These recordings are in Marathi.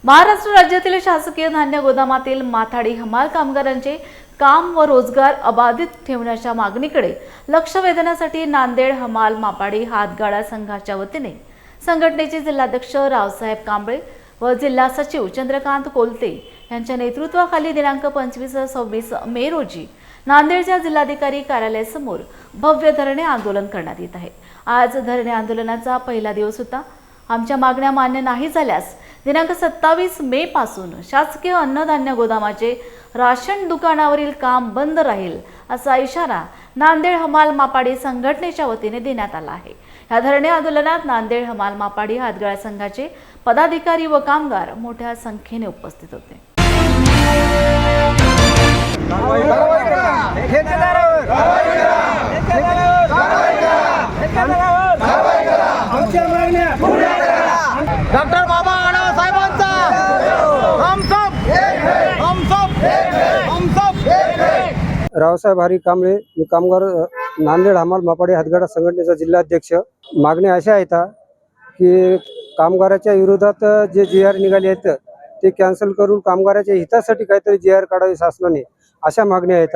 महाराष्ट्र राज्यातील शासकीय धान्य गोदामातील माथाडी हमाल कामगारांचे काम व रोजगार अबाधित ठेवण्याच्या मागणीकडे लक्ष वेधण्यासाठी नांदेड हमाल मापाडी हातगाडा संघाच्या वतीने संघटनेचे जिल्हाध्यक्ष रावसाहेब कांबळे व जिल्हा सचिव चंद्रकांत कोलते यांच्या नेतृत्वाखाली दिनांक 25-26 मे रोजी नांदेडच्या जिल्हाधिकारी कार्यालयासमोर भव्य धरणे आंदोलन करण्यात येत आहे। आज धरणे आंदोलनाचा पहिला दिवस होता। आमच्या मागण्या मान्य नाही झाल्यास दिनांक 27 मे पासून शासकीय अन्नधान्य गोदामाचे राशन दुकानावरील काम बंद राहील असा इशारा नांदेड हमाल मापाडी संघटनेच्या वतीने देण्यात आला आहे। या धरणे आंदोलनात नांदेड हमाल मापाडी हातगाडा संघाचे पदाधिकारी व कामगार मोठ्या संख्येने उपस्थित होते। डॉक्टर बाबा साहेबांचा रावसाहेब हरी कांबळे, मी कामगार नांदेड हमाल मापाडी हातगाडा संघटनेचा जिल्हाध्यक्ष। मागण्या अशा आहेत की कामगाराच्या विरोधात जे GR निघाले आहेत ते कॅन्सल करून कामगाराच्या हितासाठी काहीतरी GR काढावे शासनाने, अशा मागण्या आहेत।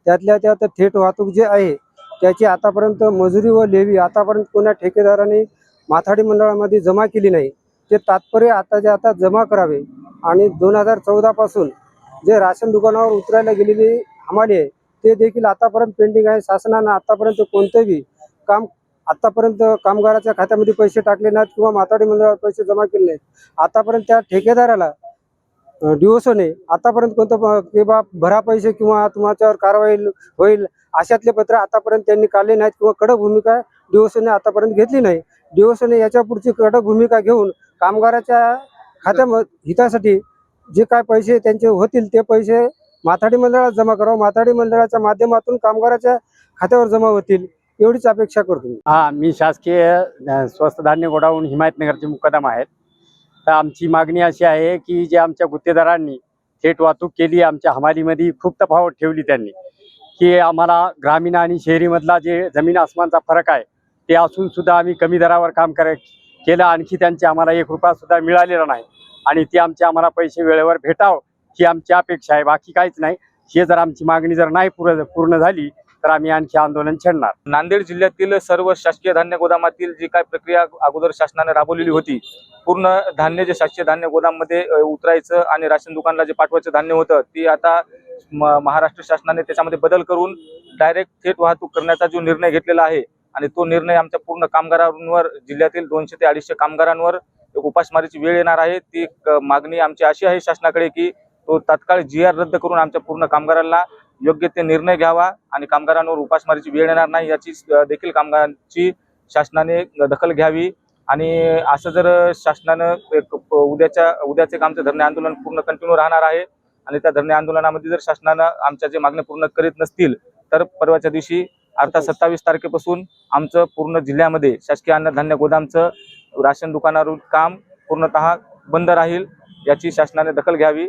त्यातल्या त्यात थेट वाहतूक जे आहे त्याची आतापर्यंत मजुरी व लेवी आतापर्यंत कोणा ठेकेदाराने माथाडी मंडळामध्ये जमा केली नाही, ते तात्पर्य आताच्या आता जमा करावे। आणि 2014 पासून जे राशन दुकानावर उतरायला गेलेली हमाली आहे ते देखील आतापर्यंत पेंडिंग आहे। शासनाने आतापर्यंत कोणतेही काम आतापर्यंत कामगाराच्या खात्यामध्ये पैसे टाकले नाहीत किंवा माथाडी मंडळावर पैसे जमा केले नाहीत। आतापर्यंत त्या ठेकेदाराला डिओसने आतापर्यंत कोणतं की बा भरा पैसे किंवा तुमच्यावर कारवाई होईल अशातले पत्र आतापर्यंत त्यांनी काढले नाहीत किंवा कडक भूमिका डिओसने आतापर्यंत घेतली नाही। डिओसने याच्या पुढची कडक भूमिका घेऊन कामगाराच्या खात्यामध्ये हितासाठी जे काय पैसे त्यांचे होतील ते पैसे माथाडी मंडळात जमा करावं, माथाडी मंडळाच्या माध्यमातून कामगाराच्या खात्यावर जमा होतील एवढीच अपेक्षा करतो। मी शासकीय स्वस्त धान्य गोडाऊन हिमायतनगरचे मुक्कादम आहेत। तर आमची मागणी अशी आहे की जे आमच्या गुत्तेदारांनी थेट वाहतूक केली, आमच्या हमालीमध्ये खूप तफावत ठेवली त्यांनी, की आम्हाला ग्रामीण आणि शहरीमधला जे जमीन आसमानचा फरक आहे ते असून सुद्धा आम्ही कमी दरावर काम केलं, आणखी त्यांचे आम्हाला 1 रुपया सुद्धा मिळालेला नाही आणि ते आमचे आम्हाला पैसे वेळेवर भेटावं ही आमची अपेक्षा आहे, बाकी काहीच नाही। हे जर आमची मागणी जर नाही पूर्ण झाली तर आम्ही आणखी आंदोलन छेडणार। नांदेड जिल्ह्यातील सर्व शासकीय धान्य गोदामातील जी काय प्रक्रिया अगोदर शासनाने राबवलेली होती, पूर्ण धान्य जे शासकीय धान्य गोदाममध्ये उतरायचं आणि राशन दुकानला जे पाठवायचं धान्य होतं ते आता महाराष्ट्र शासनाने त्याच्यामध्ये बदल करून डायरेक्ट थेट वाहतूक करण्याचा जो निर्णय घेतलेला आहे आणि तो निर्णय आमच्या पूर्ण कामगारांवर, जिल्ह्यातील 200 ते 250 कामगारांवर उपासमारीची वेळ येणार आहे। ती मागणी आमची अशी आहे शासनाकडे की तो तात्काळ GR रद्द करून आमच्या पूर्ण कामगारांना योग्य ते निर्णय घ्यावा आणि कामगारांवर उपासमारीची वेळ येणार नाही याची देखील कामगारांची शासनाने दखल घ्यावी। आणि असं जर शासनानं उद्याचे आमचं धरणे आंदोलन पूर्ण कंटिन्यू राहणार आहे आणि त्या धरणे आंदोलनामध्ये जर शासनानं आमच्या जे मागण्या पूर्ण करीत नसतील तर परवाच्या दिवशी अर्थात 27 तारखेपासून आमचं पूर्ण जिल्ह्यामध्ये शासकीय अन्नधान्य गोदामचं राशन दुकानावरील काम पूर्णतः बंद राहील, याची शासनाने दखल घ्यावी।